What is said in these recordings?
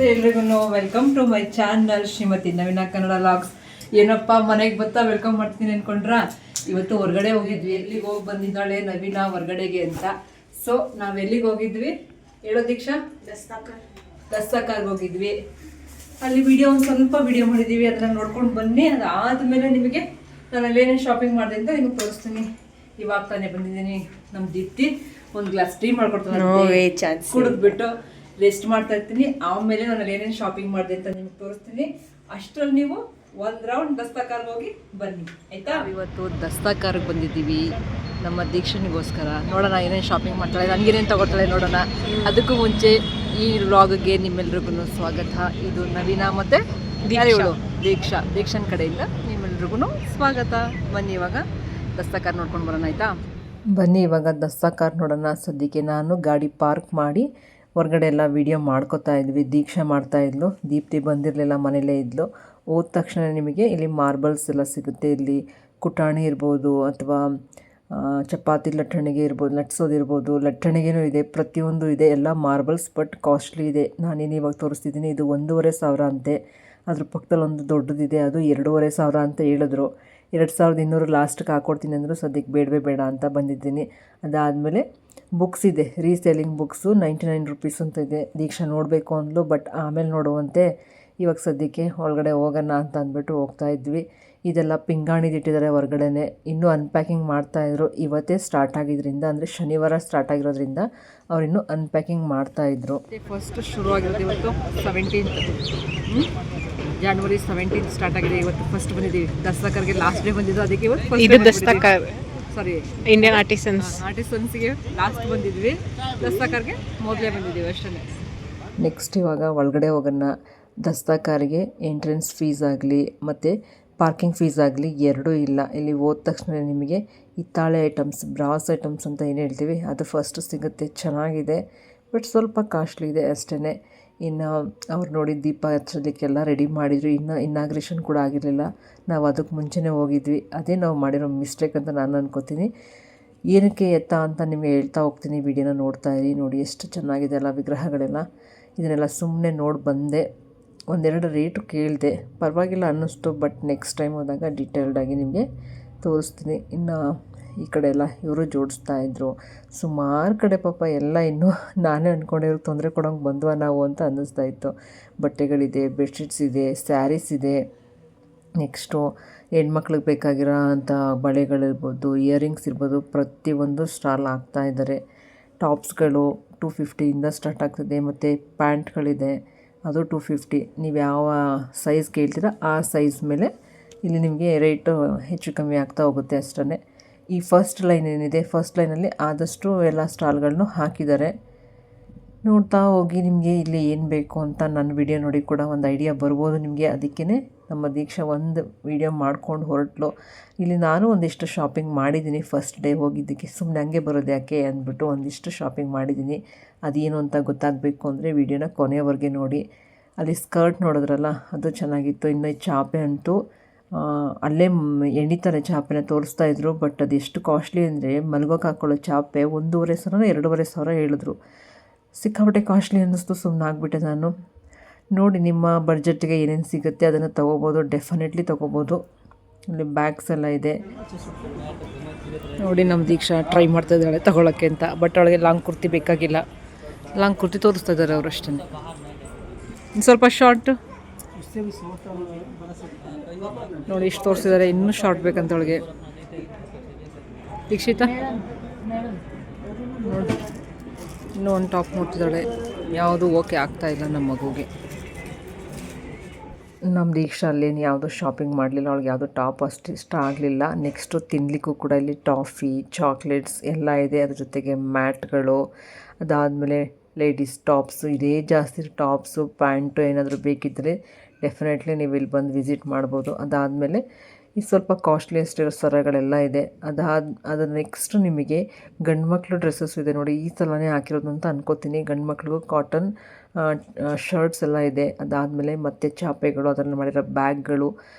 ನಮಸ್ತೆ ಎಲ್ರಿಗೂ welcome to my channel Shrimati Naveena Kannada logs. ಏನಪ್ಪ ಮನೆಗೆ ಬರ್ತಾ ವೆಲ್ಕಮ್ ಮಾಡ್ತೀನಿ ಅನ್ಕೊಂಡ್ರಾ? ಇವತ್ತು ಹೊರಗಡೆ ಹೋಗಿದ್ವಿ. ಎಲ್ಲಿಗೆ ಹೋಗಿ ಬಂದಿದ್ದಾಳೆ ನವೀನ ಹೊರಗಡೆಗೆ ಅಂತ. ಸೊ ನಾವು ಎಲ್ಲಿಗೆ ಹೋಗಿದ್ವಿ ಹೇಳೋ ದೀಕ್ಷಾ? ದಸ್ತಾಕಾರ್ಗೆ ಹೋಗಿದ್ವಿ. ಅಲ್ಲಿ ಒಂದು ಸ್ವಲ್ಪ ವಿಡಿಯೋ ಮಾಡಿದ್ದೀವಿ, ಅದನ್ನ ನೋಡ್ಕೊಂಡು ಬನ್ನಿ. ಅದಾದಮೇಲೆ ನಿಮಗೆ ನಾನು ಅಲ್ಲೇನೇನು ಶಾಪಿಂಗ್ ಮಾಡಿದೆ ಅಂತ ನಿಮಗೆ ತೋರಿಸ್ತೀನಿ. ಇವಾಗ ತಾನೇ ಬಂದಿದ್ದೀನಿ. ನಮ್ಮ ದೀಪ್ತಿ ಒಂದು ಗ್ಲಾಸ್ ಟೀ ಮಾಡ್ಕೊಡ್ತಾನೆ, ಕುಡಿದ್ಬಿಟ್ಟು ರೆಸ್ಟ್ ಮಾಡ್ತಾ ಇರ್ತೀನಿ. ಆಮೇಲೆ ನಾನು ಏನೇನು ಶಾಪಿಂಗ್ ಮಾಡಿದೆ ಅಂತ ನಿಮ್ಗೆ ತೋರಿಸ್ತೀನಿ. ಅಷ್ಟರಲ್ಲಿ ನೀವು ಒಂದು ರೌಂಡ್ ದಸ್ತಾಕಾರ್ಗೆ ಹೋಗಿ ಬನ್ನಿ, ಆಯ್ತಾ? ಇವತ್ತು ದಸ್ತಾಕಾರ್ಗೆ ಬಂದಿದ್ದೀವಿ ನಮ್ಮ ದೀಕ್ಷನಿಗೋಸ್ಕರ. ನೋಡೋಣ ಏನೇನು ಶಾಪಿಂಗ್ ಮಾಡ್ತಾಳೆ, ನನಗೇನೇನು ತಗೊಳ್ತಾಳೆ ನೋಡೋಣ. ಅದಕ್ಕೂ ಮುಂಚೆ ಈ ವ್ಲಾಗ್ಗೆ ನಿಮ್ಮೆಲ್ರಿಗೂ ಸ್ವಾಗತ. ಇದು ನವೀನ ಮತ್ತು ದೀಕ್ಷನ್ ಕಡೆಯಿಂದ ನಿಮ್ಮೆಲ್ರಿಗೂ ಸ್ವಾಗತ. ಬನ್ನಿ ಇವಾಗ ದಸ್ತಾಕಾರ್ ನೋಡ್ಕೊಂಡು ಬರೋಣ, ಆಯಿತಾ? ಬನ್ನಿ ಇವಾಗ ದಸ್ತಾಕಾರ್ ನೋಡೋಣ. ಸದ್ಯಕ್ಕೆ ನಾನು ಗಾಡಿ ಪಾರ್ಕ್ ಮಾಡಿ ಹೊರಗಡೆ ಎಲ್ಲ ವೀಡಿಯೋ ಮಾಡ್ಕೋತಾ ಇದ್ವಿ. ದೀಕ್ಷಾ ಮಾಡ್ತಾಯಿದ್ಲು, ದೀಪ್ತಿ ಬಂದಿರಲಿಲ್ಲ, ಮನೇಲೇ ಇದ್ಲು. ಹೋದ ತಕ್ಷಣ ನಿಮಗೆ ಇಲ್ಲಿ ಮಾರ್ಬಲ್ಸ್ ಎಲ್ಲ ಸಿಗುತ್ತೆ. ಇಲ್ಲಿ ಕುಟಾಣಿ ಇರ್ಬೋದು ಅಥವಾ ಚಪಾತಿ ಲಟ್ಟಣಿಗೆ ಇರ್ಬೋದು, ಲಟ್ಸೋದಿರ್ಬೋದು, ಲಟ್ಟಣಿಗೆನೂ ಇದೆ, ಪ್ರತಿಯೊಂದು ಇದೆ. ಎಲ್ಲ ಮಾರ್ಬಲ್ಸ್, ಬಟ್ ಕಾಸ್ಟ್ಲಿ ಇದೆ. ನಾನೇನು ಇವಾಗ ತೋರಿಸ್ತಿದ್ದೀನಿ. ಇದು 1,500 ಅಂತೆ. ಅದ್ರ ಪಕ್ಕದಲ್ಲಿ ಒಂದು ದೊಡ್ಡದಿದೆ, ಅದು 2,500 ಅಂತ ಹೇಳಿದ್ರು. 2,200 ಲಾಸ್ಟ್ಗೆ ಹಾಕ್ಕೊಡ್ತೀನಿ ಅಂದರು. ಸದ್ಯಕ್ಕೆ ಬೇಡ ಅಂತ ಬಂದಿದ್ದೀನಿ. ಅದಾದಮೇಲೆ ಬುಕ್ಸ್ ಇದೆ, ರೀಸೇಲಿಂಗ್ ಬುಕ್ಸು 99 ರುಪೀಸ್ ಅಂತ ಇದೆ. ದೀಕ್ಷಾ ನೋಡಬೇಕು ಅಂದ್ಲು, ಬಟ್ ಆಮೇಲೆ ನೋಡುವಂತೆ. ಇವಾಗ ಸದ್ಯಕ್ಕೆ ಒಳಗಡೆ ಹೋಗೋಣ ಅಂತ ಅಂದ್ಬಿಟ್ಟು ಹೋಗ್ತಾ ಇದ್ವಿ. ಇದೆಲ್ಲ ಪಿಂಗಾಣಿದಿಟ್ಟಿದ್ದಾರೆ ಹೊರಗಡೆನೆ. ಇನ್ನೂ ಅನ್ಪ್ಯಾಕಿಂಗ್ ಮಾಡ್ತಾಯಿದ್ರು. ಇವತ್ತೇ ಸ್ಟಾರ್ಟ್ ಆಗಿದ್ದರಿಂದ, ಅಂದರೆ ಶನಿವಾರ ಸ್ಟಾರ್ಟ್ ಆಗಿರೋದ್ರಿಂದ ಅವರಿನ್ನೂ ಅನ್ಪ್ಯಾಕಿಂಗ್ ಮಾಡ್ತಾಯಿದ್ರು. ಫಸ್ಟ್ ಶುರು ಆಗಿರೋದು ಇವತ್ತು 17th January 17th ಸ್ಟಾರ್ಟ್ ಆಗಿದೆ. ಇವತ್ತು ಫಸ್ಟ್ ಬಂದಿದ್ದೀವಿ. ದಸ್ತಾಕಾರ್ಗೆ ಲಾಸ್ಟ್ ಡೇ ಬಂದಿದ್ದು, ಅದಕ್ಕೆ ಇವತ್ತು ದಸ್ತಾಕಾರ್ ಇಂಡಿಯನ್ ಆರ್ಟಿಸನ್ಸ್ಗೆ ಲಾಸ್ಟ್ ಬಂದಿದ್ವಿ. ದಸ್ತಾಕಾರ್ಗೆ ಮೊದಲೇ ಬಂದಿದ್ದೀವಿ ಅಷ್ಟೇ. ನೆಕ್ಸ್ಟ್ ಇವಾಗ ಒಳಗಡೆ ಹೋಗೋಣ. ದಸ್ತಾಕಾರ್ಗೆ ಎಂಟ್ರೆನ್ಸ್ ಫೀಸ್ ಆಗಲಿ ಮತ್ತು ಪಾರ್ಕಿಂಗ್ ಫೀಸ್ ಆಗಲಿ ಎರಡೂ ಇಲ್ಲ. ಇಲ್ಲಿ ಹೋದ ತಕ್ಷಣ ನಿಮಗೆ ಹಿತ್ತಾಳೆ ಐಟಮ್ಸ್, ಬ್ರಾಸ್ ಐಟಮ್ಸ್ ಅಂತ ಏನು ಹೇಳ್ತೀವಿ, ಅದು ಫಸ್ಟ್ ಸಿಗುತ್ತೆ. ಚೆನ್ನಾಗಿದೆ, ಬಟ್ ಸ್ವಲ್ಪ ಕಾಸ್ಟ್ಲಿ ಇದೆ ಅಷ್ಟೇ. ಇನ್ನು ಅವ್ರು ನೋಡಿ ದೀಪ ಹಚ್ಚೋದಕ್ಕೆಲ್ಲ ರೆಡಿ ಮಾಡಿದ್ರು. ಇನ್ನು ಇನಾಗ್ರೇಷನ್ ಕೂಡ ಆಗಿರಲಿಲ್ಲ. ನಾವು ಅದಕ್ಕೆ ಮುಂಚೆನೇ ಹೋಗಿದ್ವಿ. ಅದೇ ನಾವು ಮಾಡಿರೋ ಮಿಸ್ಟೇಕ್ ಅಂತ ನಾನು ಅನ್ಕೋತೀನಿ. ಏನಕ್ಕೆ ಎತ್ತಾ ಅಂತ ನಿಮಗೆ ಹೇಳ್ತಾ ಹೋಗ್ತೀನಿ. ವಿಡಿಯೋನ ನೋಡ್ತಾ ಇರಿ. ನೋಡಿ ಎಷ್ಟು ಚೆನ್ನಾಗಿದೆ ಅಲ್ಲ ವಿಗ್ರಹಗಳೆಲ್ಲ. ಇದನ್ನೆಲ್ಲ ಸುಮ್ಮನೆ ನೋಡಿ ಬಂದೆ. ಒಂದೆರಡು ರೇಟು ಕೇಳಿದೆ, ಪರವಾಗಿಲ್ಲ ಅನ್ನಿಸ್ತು. ಬಟ್ ನೆಕ್ಸ್ಟ್ ಟೈಮ್ ಹೋದಾಗ ಡೀಟೇಲ್ಡಾಗಿ ನಿಮಗೆ ತೋರಿಸ್ತೀನಿ. ಇನ್ನು ಈ ಕಡೆ ಎಲ್ಲ ಇವರು ಜೋಡಿಸ್ತಾ ಇದ್ದರು. ಸುಮಾರು ಕಡೆ ಪಾಪ ಎಲ್ಲ ಇನ್ನೂ ನಾನೇ ಅಂದ್ಕೊಂಡಿರೋ ತೊಂದರೆ ಕೊಡೋಂಗೆ ಬಂದ್ವಾ ನಾವು ಅಂತ ಅನ್ನಿಸ್ತಾ ಇತ್ತು. ಬಟ್ಟೆಗಳಿದೆ, ಬೆಡ್ಶೀಟ್ಸ್ ಇದೆ, ಸ್ಯಾರೀಸ್ ಇದೆ. ನೆಕ್ಸ್ಟು ಹೆಣ್ಮಕ್ಳಿಗೆ ಬೇಕಾಗಿರೋ ಅಂಥ ಬಳೆಗಳಿರ್ಬೋದು, ಇಯರಿಂಗ್ಸ್ ಇರ್ಬೋದು, ಪ್ರತಿಯೊಂದು ಸ್ಟಾಲ್ ಹಾಕ್ತಾಯಿದ್ದಾರೆ. ಟಾಪ್ಸ್ಗಳು 250ಇಂದ ಸ್ಟಾರ್ಟ್ ಆಗ್ತದೆ. ಮತ್ತು ಪ್ಯಾಂಟ್ಗಳಿದೆ, ಅದು 250. ನೀವು ಯಾವ ಸೈಜ್ ಕೇಳ್ತೀರ ಆ ಸೈಜ್ ಮೇಲೆ ಇಲ್ಲಿ ನಿಮಗೆ ರೇಟು ಹೆಚ್ಚು ಕಮ್ಮಿ ಆಗ್ತಾ ಹೋಗುತ್ತೆ ಅಷ್ಟೇ. ಈ ಫಸ್ಟ್ ಲೈನ್ ಏನಿದೆ, ಫಸ್ಟ್ ಲೈನಲ್ಲಿ ಆದಷ್ಟು ಎಲ್ಲ ಸ್ಟಾಲ್ಗಳನ್ನು ಹಾಕಿದ್ದಾರೆ. ನೋಡ್ತಾ ಹೋಗಿ. ನಿಮಗೆ ಇಲ್ಲಿ ಏನು ಬೇಕು ಅಂತ ನನ್ನ ವಿಡಿಯೋ ನೋಡಿ ಕೂಡ ಒಂದು ಐಡಿಯಾ ಬರ್ಬೋದು ನಿಮಗೆ. ಅದಕ್ಕೇ ನಮ್ಮ ದೀಕ್ಷಾ ಒಂದು ವಿಡಿಯೋ ಮಾಡ್ಕೊಂಡು ಹೊರಟಲು. ಇಲ್ಲಿ ನಾನು ಒಂದಿಷ್ಟು ಶಾಪಿಂಗ್ ಮಾಡಿದ್ದೀನಿ. ಫಸ್ಟ್ ಡೇ ಹೋಗಿದ್ದಕ್ಕೆ ಸುಮ್ಮನೆ ಹಂಗೆ ಬರೋದು ಯಾಕೆ ಅಂದ್ಬಿಟ್ಟು ಒಂದಿಷ್ಟು ಶಾಪಿಂಗ್ ಮಾಡಿದ್ದೀನಿ. ಅದೇನು ಅಂತ ಗೊತ್ತಾಗಬೇಕು ಅಂದರೆ ವಿಡಿಯೋನ ಕೊನೆಯವರೆಗೆ ನೋಡಿ. ಅಲ್ಲಿ ಸ್ಕರ್ಟ್ ನೋಡಿದ್ರಲ್ಲ, ಅದು ಚೆನ್ನಾಗಿತ್ತು. ಇನ್ನು ಚಾಪೆ ಅಂತೂ ಅಲ್ಲೇ ಎಣಿತಾರೆ, ಚಾಪೆನ ತೋರಿಸ್ತಾ ಇದ್ರು. ಬಟ್ ಅದು ಎಷ್ಟು ಕಾಸ್ಟ್ಲಿ ಅಂದರೆ, ಮಲ್ಗೋಕೆ ಹಾಕ್ಕೊಳ್ಳೋ ಚಾಪೆ 1,500 2,500 ಹೇಳಿದ್ರು. ಸಿಕ್ಕಾಪಟ್ಟೆ ಕಾಸ್ಟ್ಲಿ ಅನ್ನಿಸ್ತು. ಸುಮ್ಮನೆ ಆಗಿಬಿಟ್ಟೆ ನಾನು. ನೋಡಿ ನಿಮ್ಮ ಬಡ್ಜೆಟ್ಗೆ ಏನೇನು ಸಿಗುತ್ತೆ ಅದನ್ನು ತೊಗೋಬೋದು, ಡೆಫಿನೆಟ್ಲಿ ತೊಗೋಬೋದು. ಇಲ್ಲಿ ಬ್ಯಾಗ್ಸ್ ಎಲ್ಲ ಇದೆ ನೋಡಿ. ನಮ್ಮ ದೀಕ್ಷಾ ಟ್ರೈ ಮಾಡ್ತಾ ಇದ್ದಾಳೆ ತೊಗೊಳಕ್ಕೆ ಅಂತ. ಬಟ್ ಅವಳಿಗೆ ಲಾಂಗ್ ಕುರ್ತಿ ಬೇಕಾಗಿಲ್ಲ. ಲಾಂಗ್ ಕುರ್ತಿ ತೋರಿಸ್ತಾ ಇದ್ದಾರೆ ಅವರು ಅಷ್ಟೇ. ಸ್ವಲ್ಪ ಶಾರ್ಟ್ ನೋಡಿ, ಇಷ್ಟು ತೋರಿಸಿದ್ದಾರೆ. ಇನ್ನೂ ಶಾರ್ಟ್ ಬೇಕಂತ ಅವಳಿಗೆ. ದೀಕ್ಷಿತಾ ನೋಡಿ, ಇನ್ನೂ ಒಂದು ಟಾಪ್ ನೋಡ್ತಿದ್ದಾಳೆ. ಯಾವುದು ಓಕೆ ಆಗ್ತಾ ಇಲ್ಲ ನಮ್ಮ ಮಗುಗೆ. ನಮ್ಮ ದೀಕ್ಷಾ ಅಲ್ಲೇನು ಯಾವುದೂ ಶಾಪಿಂಗ್ ಮಾಡಲಿಲ್ಲ. ಅವಳಿಗೆ ಯಾವುದೋ ಟಾಪ್ ಅಷ್ಟು ಇಷ್ಟ ಆಗಲಿಲ್ಲ. ನೆಕ್ಸ್ಟು ತಿನ್ನಲಿಕ್ಕೂ ಕೂಡ ಇಲ್ಲಿ ಟಾಫಿ, ಚಾಕ್ಲೇಟ್ಸ್ ಎಲ್ಲ ಇದೆ. ಅದ್ರ ಜೊತೆಗೆ ಮ್ಯಾಟ್ಗಳು, ಅದಾದಮೇಲೆ ಲೇಡೀಸ್ ಟಾಪ್ಸು, ಇದೇ ಜಾಸ್ತಿ ಟಾಪ್ಸು, ಪ್ಯಾಂಟು ಏನಾದರೂ ಬೇಕಿದ್ದರೆ ಡೆಫಿನೆಟ್ಲಿ ನೀವು ಇಲ್ಲಿ ಬಂದು ವಿಸಿಟ್ ಮಾಡ್ಬೋದು. ಅದಾದಮೇಲೆ ಈ ಸ್ವಲ್ಪ ಕಾಸ್ಟ್ಲಿಯೆಸ್ಟ್ ಇರೋ ಸರಗಳೆಲ್ಲ ಇದೆ. ಅದು ನೆಕ್ಸ್ಟು ನಿಮಗೆ ಗಂಡು ಮಕ್ಕಳು ಡ್ರೆಸ್ಸಸ್ ಇದೆ ನೋಡಿ. ಈ ಸಲನೇ ಹಾಕಿರೋದು ಅಂತ ಅನ್ಕೋತೀನಿ. ಗಂಡು ಮಕ್ಳಿಗೂ ಕಾಟನ್ ಶರ್ಟ್ಸ್ ಎಲ್ಲ ಇದೆ. ಅದಾದಮೇಲೆ ಮತ್ತು ಚಾಪೆಗಳು, ಅದನ್ನು ಮಾಡಿರೋ ಬ್ಯಾಗ್ಗಳು,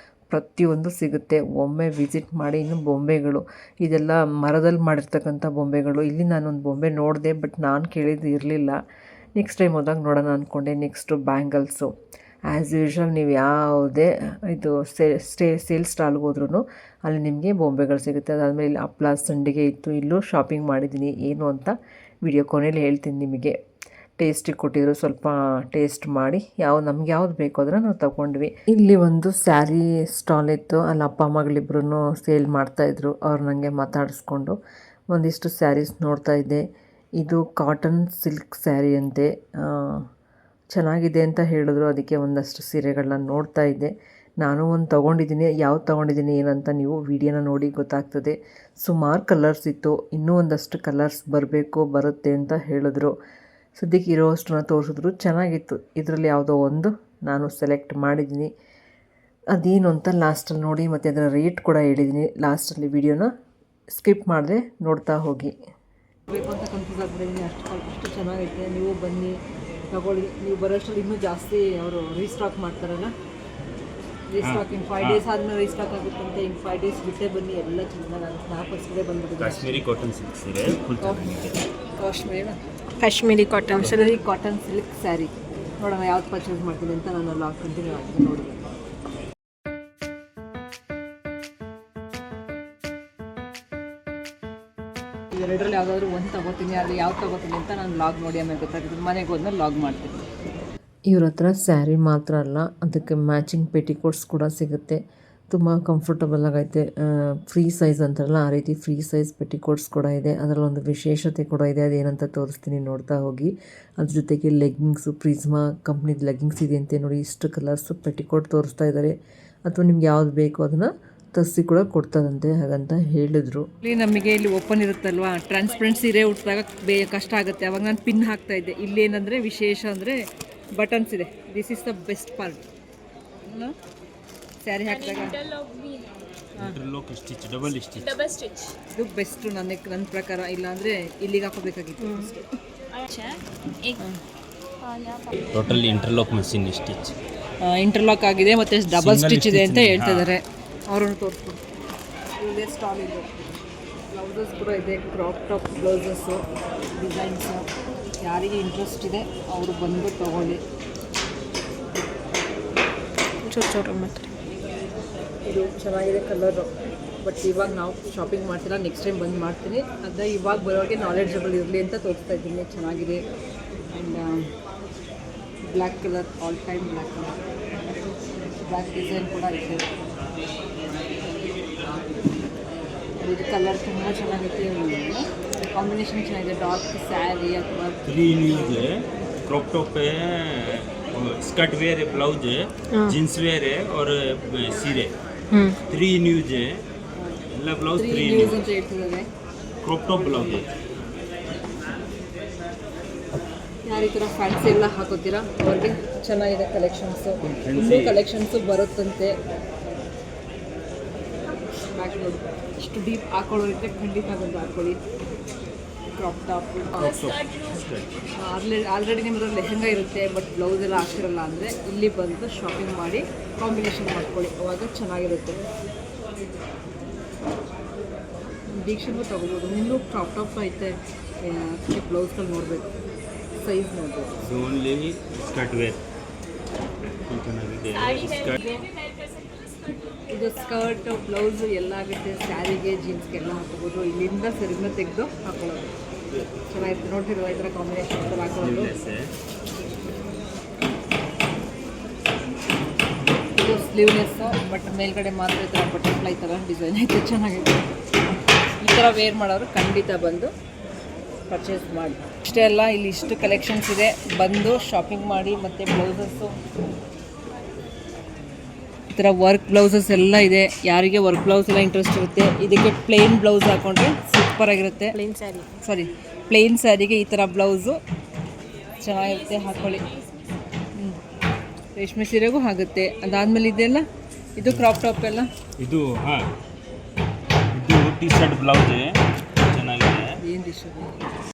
ಪ್ರತಿಯೊಂದು ಸಿಗುತ್ತೆ. ಒಮ್ಮೆ ವಿಸಿಟ್ ಮಾಡಿ. ಇನ್ನು ಬೊಂಬೆಗಳು, ಇದೆಲ್ಲ ಮರದಲ್ಲಿ ಮಾಡಿರ್ತಕ್ಕಂಥ ಬೊಂಬೆಗಳು. ಇಲ್ಲಿ ನಾನೊಂದು ಬೊಂಬೆ ನೋಡಿದೆ, ಬಟ್ ನಾನು ಕೇಳಿದ್ದು ಇರಲಿಲ್ಲ. ನೆಕ್ಸ್ಟ್ ಟೈಮ್ ಹೋದಾಗ ನೋಡೋಣ ಅಂದ್ಕೊಂಡೆ. ನೆಕ್ಸ್ಟು ಬ್ಯಾಂಗಲ್ಸು ಆ್ಯಸ್ ಯೂಶ್ವಲ್ ನೀವು ಯಾವುದೇ ಇದು ಸೇಲ್ ಸ್ಟಾಲ್ಗೆ ಹೋದ್ರೂ ಅಲ್ಲಿ ನಿಮಗೆ ಬೊಂಬೆಗಳು ಸಿಗುತ್ತೆ. ಅದಾದಮೇಲೆ ಇಲ್ಲಿ ಹಪ್ಳ ಸಂಡಿಗೆ ಇತ್ತು, ಇಲ್ಲೂ ಶಾಪಿಂಗ್ ಮಾಡಿದ್ದೀನಿ. ಏನು ಅಂತ ವಿಡಿಯೋ ಕೊನೆಯಲ್ಲಿ ಹೇಳ್ತೀನಿ ನಿಮಗೆ. ಟೇಸ್ಟಿಗೆ ಕೊಟ್ಟಿದ್ರು, ಸ್ವಲ್ಪ ಟೇಸ್ಟ್ ಮಾಡಿ ನಮ್ಗೆ ಯಾವ್ದು ಬೇಕೋ ಅದನ್ನು ನಾವು ತೊಗೊಂಡ್ವಿ. ಇಲ್ಲಿ ಒಂದು ಸ್ಯಾರಿ ಸ್ಟಾಲ್ ಇತ್ತು, ಅಲ್ಲಿ ಅಪ್ಪ ಮಗಳಿಬ್ರು ಸೇಲ್ ಮಾಡ್ತಾಯಿದ್ರು. ಅವ್ರು ನನಗೆ ಮಾತಾಡಿಸ್ಕೊಂಡು ಒಂದಿಷ್ಟು ಸ್ಯಾರೀಸ್ ನೋಡ್ತಾಯಿದ್ದೆ. ಇದು ಕಾಟನ್ ಸಿಲ್ಕ್ ಸ್ಯಾರಿ ಅಂತೆ, ಚೆನ್ನಾಗಿದೆ ಅಂತ ಹೇಳಿದ್ರು. ಅದಕ್ಕೆ ಒಂದಷ್ಟು ಸೀರೆಗಳನ್ನ ನೋಡ್ತಾ ಇದ್ದೆ. ನಾನು ಒಂದು ತೊಗೊಂಡಿದ್ದೀನಿ, ಯಾವ್ದು ತೊಗೊಂಡಿದ್ದೀನಿ ಏನಂತ ನೀವು ವಿಡಿಯೋನ ನೋಡಿ ಗೊತ್ತಾಗ್ತದೆ. ಸುಮಾರು ಕಲರ್ಸ್ ಇತ್ತು, ಇನ್ನೂ ಒಂದಷ್ಟು ಕಲರ್ಸ್ ಬರುತ್ತೆ ಅಂತ ಹೇಳಿದ್ರು. ಸದ್ಯಕ್ಕೆ ಇರೋಷ್ಟನ್ನ ತೋರಿಸಿದ್ರು, ಚೆನ್ನಾಗಿತ್ತು. ಇದರಲ್ಲಿ ಯಾವುದೋ ಒಂದು ನಾನು ಸೆಲೆಕ್ಟ್ ಮಾಡಿದ್ದೀನಿ. ಅದೇನು ಅಂತ ಲಾಸ್ಟಲ್ಲಿ ನೋಡಿ, ಮತ್ತು ಅದರ ರೇಟ್ ಕೂಡ ಹೇಳಿದ್ದೀನಿ. ಲಾಸ್ಟಲ್ಲಿ ವಿಡಿಯೋನ ಸ್ಕಿಪ್ ಮಾಡಿದೆ, ನೋಡ್ತಾ ಹೋಗಿ. ಬೇಕು ಅಂತ ಕನ್ಫ್ಯೂಸ್ ಆಗಿಬಿಟ್ಟಿದ್ದೀನಿ, ಅಷ್ಟು ಚೆನ್ನಾಗೈತೆ. ನೀವು ಬನ್ನಿ ತಗೊಳ್ಳಿ. ನೀವು ಬರೋಷ್ಟರಲ್ಲಿ ಇನ್ನೂ ಜಾಸ್ತಿ ಅವರು ರೀಸ್ಟಾಕ್ ಮಾಡ್ತಾರಲ್ಲ, ರೀಸ್ಟಾಕ್ ಇನ್ 5 ಡೇಸ್ ಆದಮೇಲೆ ರೀಸ್ಟಾಕ್ ಆಗುತ್ತಂತೆ. ಇನ್ನು 5 ಡೇಸ್ ಬಿಟ್ಟೇ ಬನ್ನಿ, ಎಲ್ಲ ಚೆನ್ನಾಗಿ ಸ್ನಾಪರ್ಸ್ಗೆ ಬಂದ್ಬಿಟ್ಟಿದೆ. ಕಾಶ್ಮೀರಿ ಕಾಟನ್ ಸಿಲ್ಕ್ ಸೀರೆ, ಕಾಶ್ಮೀರಿ ಕಾಟನ್ ಸಿಲ್ಕ್ ಸ್ಯಾರಿ ನೋಡೋಣ ಯಾವ್ದು ಪರ್ಚೇಸ್ ಮಾಡ್ತೀನಿ ಅಂತ ನಾನು ಲಾಗ್ ಕಂಟಿನ್ಯೂ ಆಗ್ತೀನಿ ನೋಡಿದೆ. ಎರಡರಲ್ಲಿ ಯಾವುದಾದ್ರೂ ಒಂದು ತೊಗೋತೀನಿ, ಅಲ್ಲಿ ಯಾವ್ದು ತೊಗೋತೀನಿ ಅಂತ ನಾನು ಲಾಗ್ ನೋಡಿ ಆಮೇಲೆ ಗೊತ್ತಾಗುತ್ತೆ. ಮನೆಗೆ ಹೋದ್ಮೇಲೆ ಲಾಗ್ ಮಾಡ್ತೀನಿ. ಇವ್ರ ಹತ್ರ ಸ್ಯಾರಿ ಮಾತ್ರ ಅಲ್ಲ, ಅದಕ್ಕೆ ಮ್ಯಾಚಿಂಗ್ ಪೆಟಿಕೋಟ್ಸ್ ಕೂಡ ಸಿಗುತ್ತೆ. ತುಂಬ ಕಂಫರ್ಟಬಲ್ ಆಗೈತೆ. ಫ್ರೀ ಸೈಜ್ ಅಂತಾರಲ್ಲ, ಆ ರೀತಿ ಫ್ರೀ ಸೈಜ್ ಪೆಟಿಕೋಟ್ಸ್ ಕೂಡ ಇದೆ. ಅದರಲ್ಲೊಂದು ವಿಶೇಷತೆ ಕೂಡ ಇದೆ, ಅದೇನಂತ ತೋರಿಸ್ತೀನಿ, ನೋಡ್ತಾ ಹೋಗಿ. ಅದ್ರ ಜೊತೆಗೆ ಲೆಗ್ಗಿಂಗ್ಸು, ಪ್ರಿಸ್ಮಾ ಕಂಪ್ನಿದು ಲೆಗ್ಗಿಂಗ್ಸ್ ಇದೆ ಅಂತೆ. ನೋಡಿ, ಇಷ್ಟು ಕಲರ್ಸು ಪೆಟಿಕೋಟ್ ತೋರಿಸ್ತಾ ಇದ್ದಾರೆ. ಅಥವಾ ನಿಮ್ಗೆ ಯಾವ್ದು ಬೇಕೋ ಅದನ್ನು ತರಿಸಿ ಕೂಡ ಕೊಡ್ತಾರಂತೆ, ಹಾಗಂತ ಹೇಳಿದ್ರು. ಇಲ್ಲಿ ನಮಗೆ ಇಲ್ಲಿ ಓಪನ್ ಇರುತ್ತಲ್ವಾ, ಟ್ರಾನ್ಸ್ಪರೆಂಟ್ ಸೀರೆ ಉಟ್ಟಿದಾಗ ಕಷ್ಟ ಆಗುತ್ತೆ. ಅವಾಗ ನಾನು ಪಿನ್ ಹಾಕ್ತಾ ಇದ್ದೆ. ಇಲ್ಲಿ ಏನಂದರೆ ವಿಶೇಷ ಅಂದರೆ ಬಟನ್ಸ್ ಇದೆ. This is the best part. Sari ಹಾಕಿದಾಗ ಡಬಲ್ ಸ್ಟಿಚ್ ಇದು ಬೆಸ್ಟು ನನ್ನ ಪ್ರಕಾರ. ಇಲ್ಲಾಂದರೆ ಇಲ್ಲಿಗೆ ಹಾಕೋಬೇಕಾಗಿತ್ತು. Total interlock machine stitch, interlock ಆಗಿದೆ ಮತ್ತು ಡಬಲ್ ಸ್ಟಿಚ್ ಇದೆ ಅಂತ ಹೇಳ್ತಿದ್ದಾರೆ. ಅವರನ್ನು ತೋರಿಸ್ಬೋದು. ಇಲ್ಲೇ ಸ್ಟಾಲ್ ಇದೆ, ಬ್ಲೌಸಸ್ ಕೂಡ ಇದೆ, ಕ್ರಾಪ್ ಟಾಪ್ ಬ್ಲೌಸಸ್ಸು, ಡಿಸೈನ್ಸು. ಯಾರಿಗೆ ಇಂಟ್ರೆಸ್ಟ್ ಇದೆ ಅವರು ಬಂದು ತೊಗೊಳ್ಳಿ. ಇದು ಚೆನ್ನಾಗಿದೆ ಕಲರು. ಬಟ್ ಇವಾಗ ನಾವು ಶಾಪಿಂಗ್ ಮಾಡ್ತಿಲ್ಲ, ನೆಕ್ಸ್ಟ್ ಟೈಮ್ ಬಂದು ಮಾಡ್ತೀನಿ. ಆದರೆ ಇವಾಗ ಬರೋರಿಗೆ ನಾಲೆಡ್ಜಬಲ್ ಇರಲಿ ಅಂತ ತೋರಿಸ್ತಾ ಇದ್ದೀನಿ. ಚೆನ್ನಾಗಿದೆ. And black colour, all time black colour, black design ಕೂಡ ಇದೆ. ಇದು ಕಲರ್ ತುಂಬ ಚೆನ್ನಾಗೈತೆ, ಕಾಂಬಿನೇಷನ್ ಚೆನ್ನಾಗಿದೆ. ಡಾರ್ಕ್ ಸ್ಯಾರಿ ಅಥವಾ क्रॉप टॉप है, स्कर्ट वेयर है, ब्लाउज है, जींस वेयर है और सीरे 3 न्यूज है. ಎಲ್ಲ ಬ್ಲೌಸ್ 3 ನ್ಯೂಸ್ ಅಂತ ಹೇಳ್ತಿದ್ದಾರೆ. ಕ್ರಾಪ್ ಟಾಪ್ ಬ್ಲೌಸ್ ಇದೆ. ಯಾರು ಈ ಥರ ಫ್ಯಾನ್ಸಿ ಎಲ್ಲ ಹಾಕೋತೀರಾ ಅವ್ರಿಗೆ ಚೆನ್ನಾಗಿದೆ ಕಲೆಕ್ಷನ್ಸು. ಇನ್ನೂ ಕಲೆಕ್ಷನ್ಸು ಬರುತ್ತಂತೆ. ಬ್ಯಾಕ್ ನೋಡಿ, ಇಷ್ಟು ಡೀಪ್ ಹಾಕೊಳ್ಳೋರಿದ್ರೆ ಖಂಡಿತ ಬಂದು ಹಾಕ್ಕೊಳ್ಳಿ. ಕ್ರಾಪ್ ಟಾಪ್ ಆಲ್ರೆಡಿ ನಿಮ್ಮದು ಲೆಹಂಗಾ ಇರುತ್ತೆ, ಬಟ್ ಬ್ಲೌಸ್ ಎಲ್ಲ ಹಾಕಿರಲ್ಲ ಅಂದರೆ ಇಲ್ಲಿ ಬಂದು ಶಾಪಿಂಗ್ ಮಾಡಿ ಕಾಂಬಿನೇಷನ್ ಮಾಡ್ಕೊಳ್ಳಿ, ಅವಾಗ ಚೆನ್ನಾಗಿರುತ್ತೆ. ದೀಕ್ಷೆಗೂ ತೊಗೋಬೋದು. ಇನ್ನೂ ಕ್ರಾಪ್ ಟಾಪ್ ಐತೆ, ಬ್ಲೌಸ್ಗಳು ನೋಡಬೇಕು, ಸೈಜ್ ನೋಡಬೇಕು. ಇದು ಸ್ಕರ್ಟ್ ಬ್ಲೌಸ್ ಎಲ್ಲ ಆಗುತ್ತೆ. ಸ್ಯಾರಿಗೆ ಜೀನ್ಸ್ಗೆಲ್ಲ ಹಾಕೋಬೋದು. ಇಲ್ಲಿಂದ ಸರಿನ ತೆಗೆದು ಹಾಕೊಳ್ಳೋದು ಚೆನ್ನಾಗಿರುತ್ತೆ. ನೋಡ್ತಿರೋ ಈ ಥರ ಕಾಂಬಿನೇಷನ್ ಹಾಕೊಳ್ಳೋದು. ಇದು ಸ್ಲೀವ್ಲೆಸ್ಸು, ಬಟ್ ಮೇಲ್ಗಡೆ ಮಾತ್ರ ಈ ಥರ ಬಟರ್ಫ್ಲೈ ಥರ ಡಿಸೈನ್ ಐತೆ, ಚೆನ್ನಾಗಿದೆ. ಈ ಥರ ವೇರ್ ಮಾಡೋರು ಖಂಡಿತ ಬಂದು ಪರ್ಚೇಸ್ ಮಾಡಿ. ಇಷ್ಟೇ ಅಲ್ಲ, ಇಲ್ಲಿ ಇಷ್ಟು ಕಲೆಕ್ಷನ್ಸ್ ಇದೆ, ಬಂದು ಶಾಪಿಂಗ್ ಮಾಡಿ. ಮತ್ತು ಬ್ಲೌಸಸ್ಸು ಈ ಥರ ವರ್ಕ್ ಬ್ಲೌಸಸ್ ಎಲ್ಲ ಇದೆ. ಯಾರಿಗೆ ವರ್ಕ್ ಬ್ಲೌಸ್ ಎಲ್ಲ ಇಂಟ್ರೆಸ್ಟ್ ಇರುತ್ತೆ, ಇದಕ್ಕೆ ಪ್ಲೇನ್ ಬ್ಲೌಸ್ ಹಾಕೊಂಡ್ರೆ ಸೂಪರಾಗಿರುತ್ತೆ. ಪ್ಲೇನ್ ಸ್ಯಾರಿಗೆ ಈ ಥರ ಬ್ಲೌಸು ಚೆನ್ನಾಗಿರುತ್ತೆ, ಹಾಕ್ಕೊಳ್ಳಿ. ರೇಷ್ಮೆ ಸೀರೆಗೂ ಆಗುತ್ತೆ. ಅದಾದಮೇಲೆ ಇದೆಲ್ಲ ಇದು ಕ್ರಾಪ್ ಟಾಪ್ ಎಲ್ಲ ಇದು ಟಿ ಶರ್ಟ್ ಬ್ಲೌಸ್ ಚೆನ್ನಾಗಿದೆ. ಏನು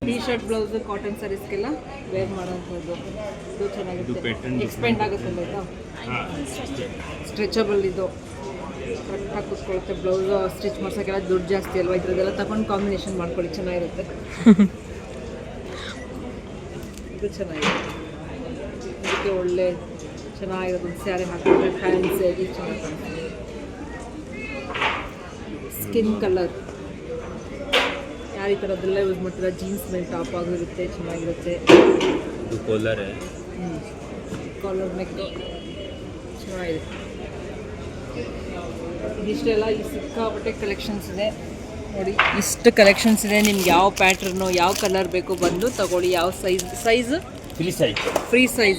ಟಿ ಶರ್ಟ್ ಬ್ಲೌಸು ಕಾಟನ್ ಸ್ಯಾರೀಸ್ಗೆಲ್ಲ ವೇರ್ ಮಾಡೋಂಥದ್ದು. ಇದು ಚೆನ್ನಾಗಿರುತ್ತೆ, ಎಕ್ಸ್ಪೆಂಡ್ ಆಗುತ್ತಲ್ಲ. ಇದು ಸ್ಟ್ರೆಚಬಲ್, ಇದು ಕರೆಕ್ಟಾಗಿ ಕೂತ್ಕೊಳ್ಳುತ್ತೆ. ಬ್ಲೌಸ್ ಸ್ಟಿಚ್ ಮಾಡ್ಸೋಕ್ಕೆಲ್ಲ ದುಡ್ಡು ಜಾಸ್ತಿ ಅಲ್ವಾ, ಇದ್ರದ್ದೆಲ್ಲ ತಗೊಂಡು ಕಾಂಬಿನೇಷನ್ ಮಾಡ್ಕೊಳ್ಳಿ, ಚೆನ್ನಾಗಿರುತ್ತೆ. ಇದು ಚೆನ್ನಾಗಿದೆ, ಇದಕ್ಕೆ ಒಳ್ಳೆ ಚೆನ್ನಾಗಿರೋದು ಒಂದು ಸ್ಯಾರಿ ಹಾಕಿದ್ರೆ ಫ್ಯಾನ್ಸಿಯಾಗಿ ಚೆನ್ನಾಗಿ ಕಾಣಿಸ್ತದೆ. ಸ್ಕಿನ್ ಕಲರ್ ಯಾರು ಈ ಥರದ್ದೆಲ್ಲ ಯೂಸ್ ಮಾಡ್ತೀರಾ, ಜೀನ್ಸ್ ಮೇಲೆ ಟಾಪ್ ಆಗಿರುತ್ತೆ, ಚೆನ್ನಾಗಿರುತ್ತೆ. ಕಾಲರ್ ಕಾಲರ್ ನೆಕ್ ಚೆನ್ನಾಗಿದೆ. ಇದಿಷ್ಟೆಲ್ಲ ಈ ಸಿಕ್ಕಾಪಟ್ಟೆ ಕಲೆಕ್ಷನ್ಸ್ ಇದೆ ನೋಡಿ, ಇಷ್ಟು ಕಲೆಕ್ಷನ್ಸ್ ಇದೆ. ನಿಮ್ಗೆ ಯಾವ ಪ್ಯಾಟ್ರನ್ನು ಯಾವ ಕಲರ್ ಬೇಕು ಬಂದು ತಗೊಳ್ಳಿ. ಯಾವ size free size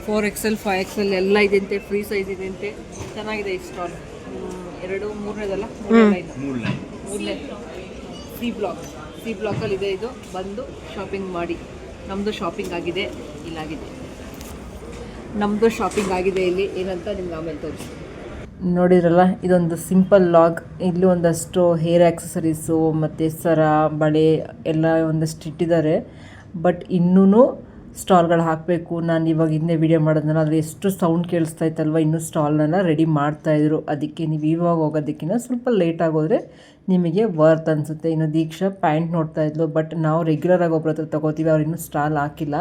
4XL 5XL ಎಲ್ಲ ಇದೆ ಅಂತೆ, ಫ್ರೀ ಸೈಜ್ ಇದೆ ಅಂತೆ. ಚೆನ್ನಾಗಿದೆ ಈ ಸ್ಟಾಲ್. 2 3ನೇದಲ್ಲ, 3ನೇ ಸಿ ಬ್ಲಾಕಲ್ಲಿ ಇದೆ. ಇದು ಬಂದು ಶಾಪಿಂಗ್ ಮಾಡಿ. ನಮ್ಮದು ಶಾಪಿಂಗ್ ಆಗಿದೆ, ಇಲ್ಲಾಗಿದೆ. ನಮ್ಮದು ಶಾಪಿಂಗ್ ಆಗಿದೆ ಇಲ್ಲಿ, ಏನಂತ ನಿಮ್ಗೆ ಆಮೇಲೆ ತೋರಿಸ್ತೀನಿ. ನೋಡಿದ್ರಲ್ಲ, ಇದೊಂದು ಸಿಂಪಲ್ ಲಾಗ್. ಇಲ್ಲಿ ಒಂದಷ್ಟು ಹೇರ್ ಆಕ್ಸೆಸರೀಸು ಮತ್ತು ಸರ, ಬಳೆ ಎಲ್ಲ ಒಂದಷ್ಟು ಇಟ್ಟಿದ್ದಾರೆ. ಬಟ್ ಇನ್ನೂ ಸ್ಟಾಲ್ಗಳು ಹಾಕಬೇಕು. ನಾನು ಇವಾಗ ಹಿಂದೆ ವೀಡಿಯೋ ಮಾಡೋದನ್ನ ಆದರೆ ಎಷ್ಟು ಸೌಂಡ್ ಕೇಳಿಸ್ತಾ ಇತ್ತಲ್ವ, ಇನ್ನೂ ಸ್ಟಾಲ್ನೆಲ್ಲ ರೆಡಿ ಮಾಡ್ತಾಯಿದ್ರು. ಅದಕ್ಕೆ ನೀವು ಇವಾಗ ಹೋಗೋದಕ್ಕಿಂತ ಸ್ವಲ್ಪ ಲೇಟ್ ಆಗೋದ್ರೆ ನಿಮಗೆ ವರ್ತ್ ಅನಿಸುತ್ತೆ. ಇನ್ನು ದೀಕ್ಷಾ ಪ್ಯಾಂಟ್ ನೋಡ್ತಾ ಇದ್ಲು, ಬಟ್ ನಾವು ರೆಗ್ಯುಲರಾಗಿ ಒಬ್ಬರ ಹತ್ರ ತೊಗೋತೀವಿ, ಅವ್ರು ಇನ್ನೂ ಸ್ಟಾಲ್ ಹಾಕಿಲ್ಲ.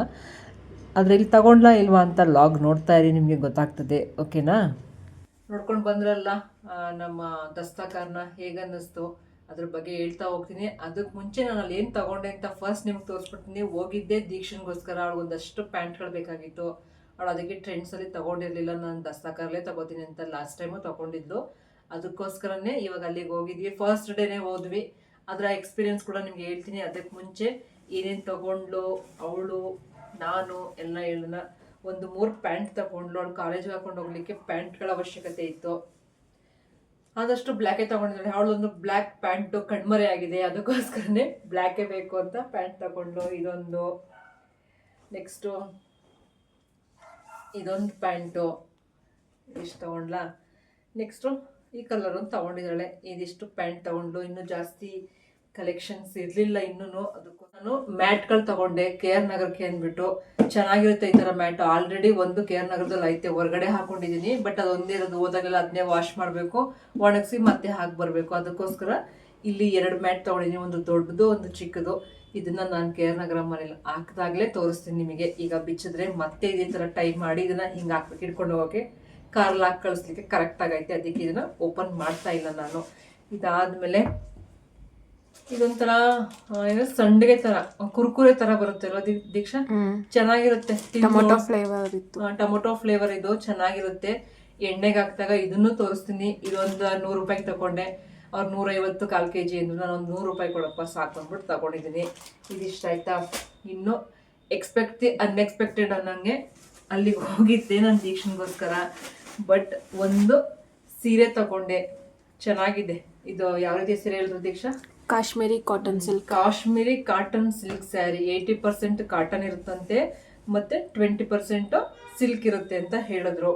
ಆದರೆ ಇಲ್ಲಿ ತಗೊಂಡ್ಲಾ ಇಲ್ವಾ ಅಂತ ಲಾಗ್ ನೋಡ್ತಾ ಇರಿ, ನಿಮಗೆ ಗೊತ್ತಾಗ್ತದೆ. ಓಕೆನಾ? ನೋಡ್ಕೊಂಡು ಬಂದ್ರಲ್ಲ ನಮ್ಮ ದಸ್ತಾಕಾರನ, ಹೇಗನ್ನಿಸ್ತು ಅದ್ರ ಬಗ್ಗೆ ಹೇಳ್ತಾ ಹೋಗ್ತೀನಿ. ಅದಕ್ಕೆ ಮುಂಚೆ ನಾನು ಅಲ್ಲಿ ಏನು ತೊಗೊಂಡೆ ಅಂತ ಫಸ್ಟ್ ನಿಮ್ಗೆ ತೋರಿಸ್ಬಿಡ್ತೀನಿ. ಹೋಗಿದ್ದೆ ದೀಕ್ಷನ್ಗೋಸ್ಕರ. ಅವಳು ಒಂದಷ್ಟು ಪ್ಯಾಂಟ್ಗಳು ಬೇಕಾಗಿತ್ತು. ಅವಳು ಅದಕ್ಕೆ ಟ್ರೆಂಡ್ಸಲ್ಲಿ ತೊಗೊಂಡಿರಲಿಲ್ಲ. ನಾನು ದಸ್ತಾಕಾರಲ್ಲೇ ತೊಗೋತೀನಿ ಅಂತ ಲಾಸ್ಟ್ ಟೈಮು ತೊಗೊಂಡಿದ್ದು. ಅದಕ್ಕೋಸ್ಕರನೇ ಇವಾಗ ಅಲ್ಲಿಗೆ ಹೋಗಿದ್ವಿ. ಫಸ್ಟ್ ಡೇನೇ ಹೋದ್ವಿ. ಅದರ ಎಕ್ಸ್ಪೀರಿಯೆನ್ಸ್ ಕೂಡ ನಿಮ್ಗೆ ಹೇಳ್ತೀನಿ. ಅದಕ್ಕೆ ಮುಂಚೆ ಏನೇನು ತೊಗೊಂಡ್ಲು ಅವಳು, ನಾನು ಎಲ್ಲ ಹೇಳೋಣ. ಒಂದು 3 ಪ್ಯಾಂಟ್ ತಗೊಂಡ್ಲು. ಅವಳು ಕಾಲೇಜ್ಗೆ ಹಾಕೊಂಡು ಹೋಗ್ಲಿಕ್ಕೆ ಪ್ಯಾಂಟ್ಗಳ ಅವಶ್ಯಕತೆ ಇತ್ತು. ಆದಷ್ಟು ಬ್ಲ್ಯಾಕೇ ತಗೊಂಡಿದ್ದಾಳೆ. ಅವಳೊಂದು ಬ್ಲ್ಯಾಕ್ ಪ್ಯಾಂಟು ಕಣ್ಮರೆ ಆಗಿದೆ, ಅದಕ್ಕೋಸ್ಕರನೇ ಬ್ಲ್ಯಾಕೇ ಬೇಕು ಅಂತ ಪ್ಯಾಂಟ್ ತಗೊಂಡ್ಲು. ಇದೊಂದು, ನೆಕ್ಸ್ಟು ಇದೊಂದು ಪ್ಯಾಂಟು ಇಷ್ಟು ತಗೊಂಡ್ಲಾ. ನೆಕ್ಸ್ಟು ಈ ಕಲರ್ ಒಂದು ತಗೊಂಡಿದ್ದಾಳೆ. ಇದಿಷ್ಟು ಪ್ಯಾಂಟ್ ತಗೊಂಡು. ಇನ್ನೂ ಜಾಸ್ತಿ ಕಲೆಕ್ಷನ್ಸ್ ಇರಲಿಲ್ಲ ಇನ್ನೂ. ಅದಕ್ಕೂ ನಾನು ಮ್ಯಾಟ್ಗಳು ತಗೊಂಡೆ, KR ನಗರಕ್ಕೆ ಅಂದ್ಬಿಟ್ಟು. ಚೆನ್ನಾಗಿರುತ್ತೆ ಈ ಥರ ಮ್ಯಾಟ್. ಆಲ್ರೆಡಿ ಒಂದು KR ನಗರದಲ್ಲಿ ಐತೆ, ಹೊರಗಡೆ ಹಾಕೊಂಡಿದ್ದೀನಿ. ಬಟ್ ಅದು ಒಂದೇ ಇರೋದು, ಹೋದಾಗೆಲ್ಲ ಅದನ್ನೇ ವಾಶ್ ಮಾಡಬೇಕು, ಒಣಗಿಸಿ ಮತ್ತೆ ಹಾಕಿ ಬರಬೇಕು. ಅದಕ್ಕೋಸ್ಕರ ಇಲ್ಲಿ 2 ಮ್ಯಾಟ್ ತೊಗೊಂಡಿದ್ದೀನಿ, ಒಂದು ದೊಡ್ಡದು ಒಂದು ಚಿಕ್ಕದು. ಇದನ್ನು ನಾನು KR ನಗರ ಮನೇಲಿ ಹಾಕಿದಾಗಲೇ ತೋರಿಸ್ತೀನಿ ನಿಮಗೆ. ಈಗ ಬಿಚ್ಚಿದ್ರೆ ಮತ್ತೆ ಇದೇ ಥರ ಟೈಪ್ ಮಾಡಿ ಇದನ್ನು ಹಿಂಗೆ ಹಾಕ್ಬೇಕು, ಇಟ್ಕೊಂಡು ಹೋಗೋಕ್ಕೆ ಕಾರಲ್ಲಿ ಹಾಕಿ ಕಳಿಸ್ಲಿಕ್ಕೆ ಕರೆಕ್ಟಾಗೈತೆ. ಅದಕ್ಕೆ ಇದನ್ನು ಓಪನ್ ಮಾಡ್ತಾ ಇಲ್ಲ ನಾನು. ಇದಾದಮೇಲೆ ಇದೊಂಥರ ಏನೋ ಸಂಡಿಗೆ ತರ, ಕುರ್ಕುರೆ ತರ ಬರುತ್ತೆ ಅಲ್ವಾ ದೀಕ್ಷಾ? ಚೆನ್ನಾಗಿರುತ್ತೆ. ಟೊಮೊಟೊ ಫ್ಲೇವರ್ ಇದು ಚೆನ್ನಾಗಿರುತ್ತೆ. ಎಣ್ಣೆಗೆ ಹಾಕಿದಾಗ ಇದನ್ನು ತೋರಿಸ್ತೀನಿ. ಇದೊಂದು 100 ರೂಪಾಯಿಗೆ ತಗೊಂಡೆ. ಅವ್ರು 150 1/4 kg ಅಂದ್ರೆ ನಾನು ಒಂದು 100 ರೂಪಾಯಿ ಕೊಡಪ್ಪ ಸಾಕು ಅಂದ್ಬಿಟ್ಟು ತಗೊಂಡಿದ್ದೀನಿ. ಇದಿಷ್ಟ ಆಯ್ತಾ. ಇನ್ನು ಅನ್ಎಕ್ಸ್ಪೆಕ್ಟೆಡ್ ಅನ್ನಂಗೆ ಅಲ್ಲಿಗೆ ಹೋಗಿದ್ದೆ ನಾನು ದೀಕ್ಷನ್ಗೋಸ್ಕರ. ಬಟ್ ಒಂದು ಸೀರೆ ತಗೊಂಡೆ, ಚೆನ್ನಾಗಿದೆ. ಇದು ಯಾವ ರೀತಿ ಸೀರೆ ಹೇಳಿದ್ರು Deeksha? Kashmiri cotton silk sari. 80% cotton ಇರುತ್ತಂತೆ, ಮತ್ತೆ 20% ಸಿಲ್ಕ್ ಇರುತ್ತೆ ಅಂತ ಹೇಳಿದ್ರು.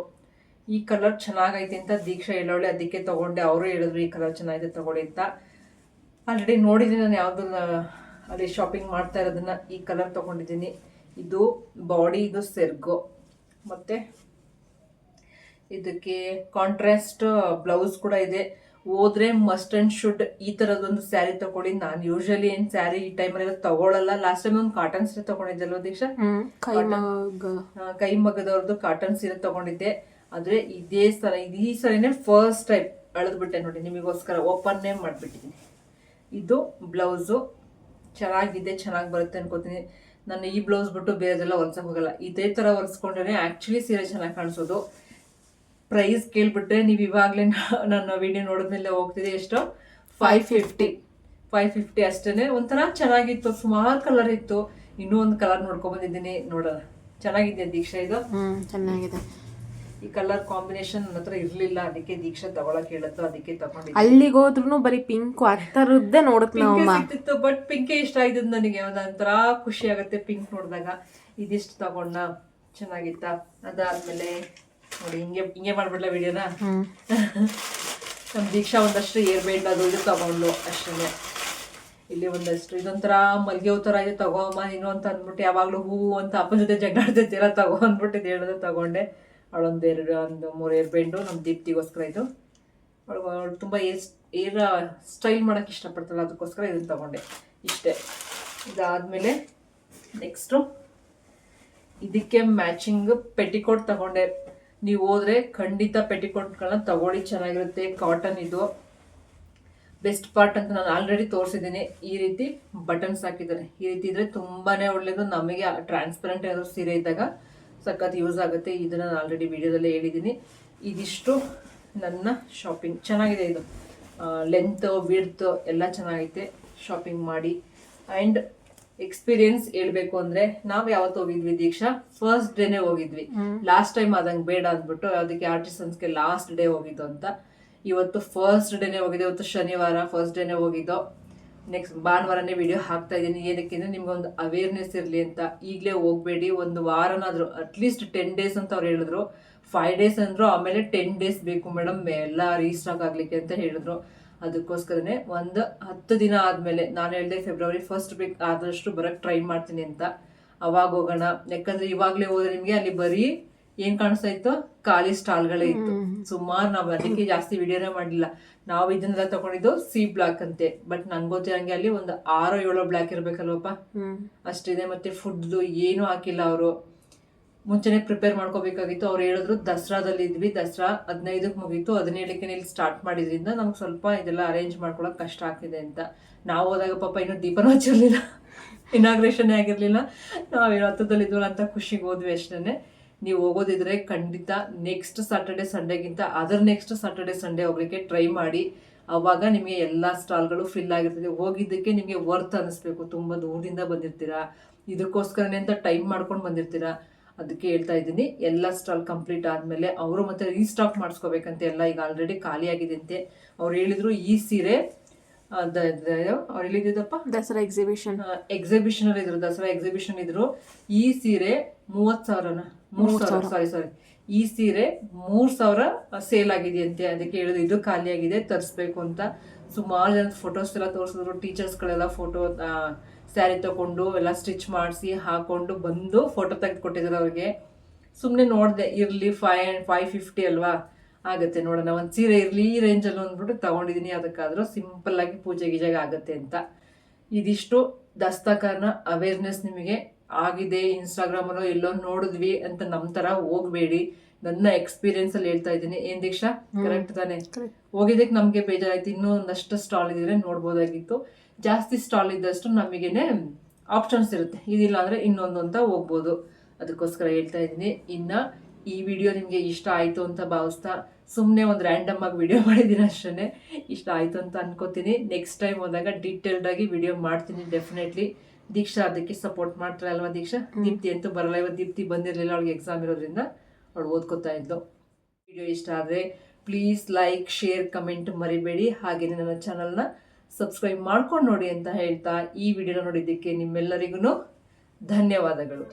ಈ ಕಲರ್ ಚೆನ್ನಾಗೈತೆ ಅಂತ ದೀಕ್ಷಾ ಹೇಳೋಳೆ, ಅದಕ್ಕೆ ತಗೊಂಡೆ. ಅವರು ಹೇಳಿದ್ರು ಈ ಕಲರ್ ಚೆನ್ನಾಗಿದೆ ತಗೊಳ್ಳಿ ಅಂತ. ಆಲ್ರೆಡಿ ನೋಡಿದ್ದೀನಿ ನಾನು ಯಾವುದು ಅಲ್ಲಿ ಶಾಪಿಂಗ್ ಮಾಡ್ತಾ ಇರೋದನ್ನ. ಈ ಕಲರ್ ತಗೊಂಡಿದ್ದೀನಿ. ಇದು ಬಾಡಿ, ಇದು ಸೆರ್ಗೋ. ಮತ್ತೆ ಇದಕ್ಕೆ ಕಾಂಟ್ರಾಸ್ಟ್ ಬ್ಲೌಸ್ ಕೂಡ ಇದೆ. ಹೋದ್ರೆ ಮಸ್ಟ್ ಅಂಡ್ ಶುಡ್ ಈ ಥರದೊಂದು ಸ್ಯಾರಿ ತಗೊಳ್ಳಿ. ನಾನು ಯೂಶಲಿ ಏನು ಸ್ಯಾರಿ ಈ ಟೈಮಲ್ಲೆಲ್ಲ ತಗೊಳ್ಳಲ್ಲ. ಲಾಸ್ಟ್ ಟೈಮ್ ಒಂದು ಕಾಟನ್ ಸೀರೆ ತಗೊಂಡಿದ್ದಲ್ವ ದೀಕ್ಷಾ? ಕೈ ಮಗದವ್ರದ್ದು ಕಾಟನ್ ಸೀರೆ ತಗೊಂಡಿದ್ದೆ. ಆದರೆ ಈ ಸರಿನೇ ಫಸ್ಟ್ ಟೈಮ್ ಅಳೆದ್ಬಿಟ್ಟೆ ನೋಡಿ ನಿಮಗೋಸ್ಕರ. ಓಪನ್ನೇ ಮಾಡಿಬಿಟ್ಟಿದ್ದೀನಿ. ಇದು ಬ್ಲೌಸು ಚೆನ್ನಾಗಿದೆ, ಚೆನ್ನಾಗಿ ಬರುತ್ತೆ ಅನ್ಕೋತೀನಿ. ನಾನು ಈ ಬ್ಲೌಸ್ ಬಿಟ್ಟು ಬೇರೆದೆಲ್ಲ ಹೊಲ್ಸಕ್ಕೆ ಹೋಗಲ್ಲ. ಇದೇ ಥರ ಹೊಲ್ಸ್ಕೊಂಡ್ರೆ ಆ್ಯಕ್ಚುಲಿ ಸೀರೆ ಚೆನ್ನಾಗಿ ಕಾಣಿಸೋದು. ಪ್ರೈಸ್ ಕೇಳ್ಬಿಟ್ರೆ ನೀವು ಇವಾಗಲೇ ನನ್ನ ವಿಡಿಯೋ ನೋಡಿದ್ಮೇಲೆ ಹೋಗ್ತಿದೆ. ಎಷ್ಟು? 550 ಅಷ್ಟೇ. ಒಂಥರ ಚೆನ್ನಾಗಿತ್ತು, ಸುಮಾರು ಕಲರ್ ಇತ್ತು. ಇನ್ನೂ ಒಂದು ಕಲರ್ ನೋಡ್ಕೊಂಡ್ ಬಂದಿದ್ದೀನಿ, ನೋಡೋಣ. ಚೆನ್ನಾಗಿದೆ ದೀಕ್ಷಾ ಇದು? ಚೆನ್ನಾಗಿದೆ. ಈ ಕಲರ್ ಕಾಂಬಿನೇಷನ್ ನನ್ನ ಹತ್ರ ಇರ್ಲಿಲ್ಲ, ಅದಕ್ಕೆ ದೀಕ್ಷಾ ತಗೊಳಕ್ ಹೇಳಿತ್ತು, ಅದಕ್ಕೆ ತಗೊಂಡಿದ್ದೆ. ಅಲ್ಲಿಗೆ ಹೋದ್ರು ಬರೀ ಪಿಂಕ್ ಅಂತರದ್ದೇ ಸಿಕ್ತಿತ್ತು. ಬಟ್ ಪಿಂಕೇ ಇಷ್ಟ ಆಗಿದ್ದು ನನಗೆ. ಒಂಥರ ಖುಷಿ ಆಗುತ್ತೆ ಪಿಂಕ್ ನೋಡಿದಾಗ. ಇದಿಷ್ಟು ತಗೊಂಡ, ಚೆನ್ನಾಗಿತ್ತ. ಅದಾದ್ಮೇಲೆ ನೋಡಿ ಹಿಂಗೆ ಮಾಡ್ಬಿಡ್ಲ ವಿಡಿಯೋನ. ನಮ್ ದೀಕ್ಷಾ ಒಂದಷ್ಟು ಏರ್ ಬ್ಯಾಂಡ್ ಅದು ಇದು ತಗೊಂಡು ಅಷ್ಟೇ. ಇಲ್ಲಿ ಒಂದಷ್ಟು ಇದೊಂಥರ ಮಲ್ಗೆ ಹೂ ಥರ ಇದೆ, ತಗೋಮ್ಮ ನೀನು ಅಂತ ಅಂದ್ಬಿಟ್ಟು. ಯಾವಾಗಲೂ ಹೂವು ಅಂತ ಅಪ್ಪ ಜೊತೆ ಜಗಳ ಆಡ್ತಿರ್ತೀರ, ತಗೋ ಅಂದ್ಬಿಟ್ಟು ಇದು ಹೇಳೋದು ತಗೊಂಡೆ. ಅವಳೊಂದು 3 ಏರ್ ಬ್ಯಾಂಡು ನಮ್ಮ ದೀಪ್ತಿಗೋಸ್ಕರ. ಇದು ಅವಳು ತುಂಬ ಏರ್ ಸ್ಟೈಲ್ ಮಾಡೋಕ್ಕೆ ಇಷ್ಟಪಡ್ತಾಳೆ, ಅದಕ್ಕೋಸ್ಕರ ಇದನ್ನು ತಗೊಂಡೆ. ಇಷ್ಟೇ. ಇದಾದಮೇಲೆ ನೆಕ್ಸ್ಟು ಇದಕ್ಕೆ ಮ್ಯಾಚಿಂಗ್ ಪೆಟಿಕೋಟ್ ತಗೊಂಡೆ. ನೀವು ಹೋದ್ರೆ ಖಂಡಿತ ಪೆಟಿಕೋಟ್ಗಳನ್ನ ತಗೊಳ್ಳಿ, ಚೆನ್ನಾಗಿರುತ್ತೆ. ಕಾಟನ್ ಇದು. ಬೆಸ್ಟ್ ಪಾರ್ಟ್ ಅಂತ ನಾನು ಆಲ್ರೆಡಿ ತೋರಿಸಿದ್ದೀನಿ. ಈ ರೀತಿ ಬಟನ್ಸ್ ಹಾಕಿದ್ದಾರೆ. ಈ ರೀತಿ ಇದ್ರೆ ತುಂಬಾನೇ ಒಳ್ಳೇದು. ನಮಗೆ ಟ್ರಾನ್ಸ್ಪರೆಂಟ್ ಏನಾದ್ರು ಸೀರೆ ಇದ್ದಾಗ ಸಖತ್ ಯೂಸ್ ಆಗುತ್ತೆ. ಇದನ್ನ ನಾನು ಆಲ್ರೆಡಿ ವಿಡಿಯೋದಲ್ಲೇ ಹೇಳಿದ್ದೀನಿ. ಇದಿಷ್ಟು ನನ್ನ ಶಾಪಿಂಗ್. ಚೆನ್ನಾಗಿದೆ ಇದು. ಲೆಂತ್ ವಿಡ್ತ್ ಎಲ್ಲ ಚೆನ್ನಾಗೈತೆ. ಶಾಪಿಂಗ್ ಮಾಡಿ. ಆ್ಯಂಡ್ ಎಕ್ಸ್ಪೀರಿಯನ್ಸ್ ಹೇಳ್ಬೇಕು ಅಂದ್ರೆ ನಾವು ಯಾವತ್ತು ಹೋಗಿದ್ವಿ ದೀಕ್ಷಾ? ಫಸ್ಟ್ ಡೇನೆ ಹೋಗಿದ್ವಿ. ಲಾಸ್ಟ್ ಟೈಮ್ ಆದಂಗೆ ಬೇಡ ಅಂದ್ಬಿಟ್ಟು ಅದಕ್ಕೆ ಆರ್ಟಿಸನ್ಸ್ಗೆ ಲಾಸ್ಟ್ ಡೇ ಹೋಗಿದ್ದು ಅಂತ. ಇವತ್ತು ಫಸ್ಟ್ ಡೇನೆ ಹೋಗಿದ್ದೆ. ಇವತ್ತು ಶನಿವಾರ ಫಸ್ಟ್ ಡೇನೆ ಹೋಗಿದ್ದೋ. ನೆಕ್ಸ್ಟ್ ಭಾನುವಾರನೇ ವಿಡಿಯೋ ಹಾಕ್ತಾ ಇದ್ದೀನಿ. ಏನಕ್ಕೆ ಅಂದ್ರೆ ನಿಮ್ಗೊಂದು ಅವೇರ್ನೆಸ್ ಇರಲಿ ಅಂತ. ಈಗಲೇ ಹೋಗ್ಬೇಡಿ. ಒಂದು ವಾರನಾದ್ರು ಅಟ್ಲೀಸ್ಟ್ 10 days ಅಂತ ಅವ್ರು ಹೇಳಿದ್ರು. 5 days ಅಂದ್ರು. ಆಮೇಲೆ 10 days ಬೇಕು ಮೇಡಮ್ ಎಲ್ಲ ರೀಸ್ಟಾಕ್ ಆಗ್ಲಿಕ್ಕೆ ಅಂತ ಹೇಳಿದ್ರು. ಅದಕ್ಕೋಸ್ಕರನೇ ಒಂದು 10 ದಿನ ಆದ್ಮೇಲೆ ನಾನು ಹೇಳಿದೆ ಫೆಬ್ರವರಿ 1st ವೀಕ್ ಆದಷ್ಟು ಬರಕ್ ಟ್ರೈ ಮಾಡ್ತೀನಿ ಅಂತ. ಅವಾಗ ಹೋಗೋಣ. ಯಾಕಂದ್ರೆ ಇವಾಗ್ಲೇ ಹೋದ್ರೆ ನಿಮ್ಗೆ ಅಲ್ಲಿ ಬರೀ ಏನ್ ಕಾಣಿಸ್ತಾ ಇತ್ತು? ಖಾಲಿ ಸ್ಟಾಲ್ಗಳೇ ಇತ್ತು. ಸುಮಾರು ನಾವು ಅದಕ್ಕೆ ಜಾಸ್ತಿ ವಿಡಿಯೋನೇ ಮಾಡಲಿಲ್ಲ. ನಾವು ಇದನ್ನೆಲ್ಲ ತಗೊಂಡಿದ್ದು C ಬ್ಲಾಕ್ ಅಂತೆ. ಬಟ್ ನಂಗೆ ಗೊತ್ತಿರಂಗೆ ಅಲ್ಲಿ ಒಂದು 6-7 ಬ್ಲಾಕ್ ಇರ್ಬೇಕಲ್ವಪ್ಪ, ಅಷ್ಟಿದೆ. ಮತ್ತೆ ಫುಡ್ದು ಏನು ಹಾಕಿಲ್ಲ ಅವರು. ಮುಂಚೆನೆ ಪ್ರಿಪೇರ್ ಮಾಡ್ಕೋಬೇಕಾಗಿತ್ತು. ಅವ್ರು ಹೇಳಿದ್ರು ದಸರಾದಲ್ಲಿ ಇದ್ವಿ, ದಸರಾ 15ಕ್ಕೆ ಮುಗೀತು, 17ಕ್ಕೆ ಇಲ್ಲಿ ಸ್ಟಾರ್ಟ್ ಮಾಡಿದ್ರಿಂದ ನಮ್ಗೆ ಸ್ವಲ್ಪ ಇದೆಲ್ಲ ಅರೇಂಜ್ ಮಾಡ್ಕೊಳಕ್ ಕಷ್ಟ ಆಗ್ತಿದೆ ಅಂತ. ನಾವು ಹೋದಾಗ ಪಾಪ ಇನ್ನೂ ದೀಪನೂ ಹಚ್ಚಿರ್ಲಿಲ್ಲ, ಇನಾಗ್ರೇಷನ್ ಆಗಿರ್ಲಿಲ್ಲ. ನಾವೇನು ಹತ್ತದಲ್ಲಿ ಇದ್ವಲ್ಲ ಅಂತ ಖುಷಿಗೆ ಹೋದ್ವಿ ಅಷ್ಟೇ. ನೀವು ಹೋಗೋದಿದ್ರೆ ಖಂಡಿತ ನೆಕ್ಸ್ಟ್ ಸ್ಯಾಟರ್ಡೆ ಸಂಡೇಗಿಂತ ಅದರ ನೆಕ್ಸ್ಟ್ ಸ್ಯಾಟರ್ಡೆ ಸಂಡೇ ಹೋಗ್ಲಿಕ್ಕೆ ಟ್ರೈ ಮಾಡಿ. ಅವಾಗ ನಿಮಗೆ ಎಲ್ಲ ಸ್ಟಾಲ್ಗಳು ಫಿಲ್ ಆಗಿರ್ತದೆ. ಹೋಗಿದ್ದಕ್ಕೆ ನಿಮಗೆ ವರ್ತ್ ಅನ್ನಿಸ್ಬೇಕು. ತುಂಬ ದೂರದಿಂದ ಬಂದಿರ್ತೀರಾ, ಇದಕ್ಕೋಸ್ಕರನೇ ಅಂತ ಟೈಮ್ ಮಾಡ್ಕೊಂಡು ಬಂದಿರ್ತೀರಾ. ಅದಕ್ಕೆ ಹೇಳ್ತಾ ಇದ್ದೀನಿ. ಎಲ್ಲ ಸ್ಟಾಲ್ ಕಂಪ್ಲೀಟ್ ಆದಮೇಲೆ ಅವರು ಮತ್ತೆ ರೀಸ್ಟಾಕ್ ಮಾಡಿಸ್ಕೋಬೇಕಂತೆ. ಎಲ್ಲ ಈಗ ಆಲ್ರೆಡಿ ಖಾಲಿ ಆಗಿದೆ ಅಂತೆ. ಅವ್ರು ಹೇಳಿದ್ರು ಈ ಸೀರೆ ಅವ್ರು ಹೇಳಿದ್ದಪ್ಪ ದಸರಾ ಎಕ್ಸಿಬಿಷನ್ ಅಲ್ಲಿ ಇದ್ರು. ದಸರಾ ಎಕ್ಸಿಬಿಷನ್ ಇದ್ರು. ಈ ಸೀರೆ 30,000 ಸಾರಿ ಈ ಸೀರೆ 3,000 ಸೇಲ್ ಆಗಿದೆಯಂತೆ. ಅದಕ್ಕೆ ಹೇಳಿದ್ರು ಇದು ಖಾಲಿ ಆಗಿದೆ, ತರಿಸ್ಬೇಕು ಅಂತ. ಸುಮಾರು ಜನ ಫೋಟೋಸ್ ಎಲ್ಲ ತೋರಿಸಿದ್ರು. ಟೀಚರ್ಸ್ಗಳೆಲ್ಲ ಫೋಟೋ ಸ್ಯಾರಿ ತಗೊಂಡು ಎಲ್ಲ ಸ್ಟಿಚ್ ಮಾಡಿಸಿ ಹಾಕೊಂಡು ಬಂದು ಫೋಟೋ ತೆಗೆದು ಕೊಟ್ಟಿದ್ರು ಅವ್ರಿಗೆ. ಸುಮ್ಮನೆ ನೋಡಿದೆ, ಇರಲಿ 550 ಅಲ್ವಾ ಆಗುತ್ತೆ ನೋಡೋಣ, ಒಂದು ಸೀರೆ ಇರಲಿ ಈ ರೇಂಜಲ್ಲಿ ಅಂದ್ಬಿಟ್ಟು ತಗೊಂಡಿದ್ದೀನಿ. ಅದಕ್ಕಾದ್ರೂ ಸಿಂಪಲ್ ಆಗಿ ಪೂಜೆ ಗೀಜೆಗೆ ಆಗುತ್ತೆ ಅಂತ. ಇದಿಷ್ಟು ದಸ್ತಕಾರ್ನ ಅವೇರ್ನೆಸ್ ನಿಮಗೆ ಆಗಿದೆ. ಇನ್ಸ್ಟಾಗ್ರಾಮಲ್ಲೋ ಎಲ್ಲೋ ನೋಡಿದ್ವಿ ಅಂತ ನಮ್ಮ ಥರ ಹೋಗಬೇಡಿ. ನನ್ನ ಎಕ್ಸ್ಪೀರಿಯನ್ಸ್ ಅಲ್ಲಿ ಹೇಳ್ತಾ ಇದ್ದೀನಿ. ಏನ್ ದೀಕ್ಷಾ, ಕರೆಕ್ಟ್ ತಾನೆ? ಹೋಗಿದ್ದಕ್ಕೆ ನಮಗೆ ಬೇಜಾರಾಯ್ತು. ಇನ್ನೂ ಒಂದಷ್ಟು ಸ್ಟಾಲ್ ಇದ್ರೆ ನೋಡ್ಬೋದಾಗಿತ್ತು. ಜಾಸ್ತಿ ಸ್ಟಾಲ್ ಇದ್ದಷ್ಟು ನಮಗೇನೆ ಆಪ್ಷನ್ಸ್ ಇರುತ್ತೆ. ಇದಿಲ್ಲ ಅಂದ್ರೆ ಇನ್ನೊಂದು ಅಂತ ಹೋಗ್ಬೋದು. ಅದಕ್ಕೋಸ್ಕರ ಹೇಳ್ತಾ ಇದ್ದೀನಿ. ಇನ್ನ ಈ ವಿಡಿಯೋ ನಿಮಗೆ ಇಷ್ಟ ಆಯ್ತು ಅಂತ ಭಾವಿಸ್ತಾ ಸುಮ್ಮನೆ ಒಂದು ರ್ಯಾಂಡಮ್ ಆಗಿ ವಿಡಿಯೋ ಮಾಡಿದ್ದೀನಿ ಅಷ್ಟೇ. ಇಷ್ಟ ಆಯ್ತು ಅಂತ ಅನ್ಕೋತೀನಿ. ನೆಕ್ಸ್ಟ್ ಟೈಮ್ ಹೋದಾಗ ಡೀಟೇಲ್ಡ್ ಆಗಿ ವಿಡಿಯೋ ಮಾಡ್ತೀನಿ ಡೆಫಿನೆಟ್ಲಿ. ದೀಕ್ಷಾ ಅದಕ್ಕೆ ಸಪೋರ್ಟ್ ಮಾಡ್ತಾರೆ ಅಲ್ವಾ ದೀಕ್ಷಾ? ದೀಪ್ತಿ ಅಂತೂ ಬರಲ್ಲ. ಇವತ್ತು ದೀಪ್ತಿ ಬಂದಿರಲಿಲ್ಲ, ಅವಳಿಗೆ ಎಕ್ಸಾಮ್ ಇರೋದ್ರಿಂದ ಅವಳು ಓದ್ಕೋತಾ ಇದ್ಲು. ವಿಡಿಯೋ ಇಷ್ಟ ಆದರೆ ಪ್ಲೀಸ್ ಲೈಕ್, ಶೇರ್, ಕಮೆಂಟ್ ಮರಿಬೇಡಿ. ಹಾಗೆಯೇ ನನ್ನ ಚಾನಲ್ನ ಸಬ್ಸ್ಕ್ರೈಬ್ ಮಾಡ್ಕೊಂಡು ನೋಡಿ ಅಂತ ಹೇಳ್ತಾ ಈ ವಿಡಿಯೋನ ನೋಡಿದ್ದಕ್ಕೆ ನಿಮ್ಮೆಲ್ಲರಿಗೂ ಧನ್ಯವಾದಗಳು.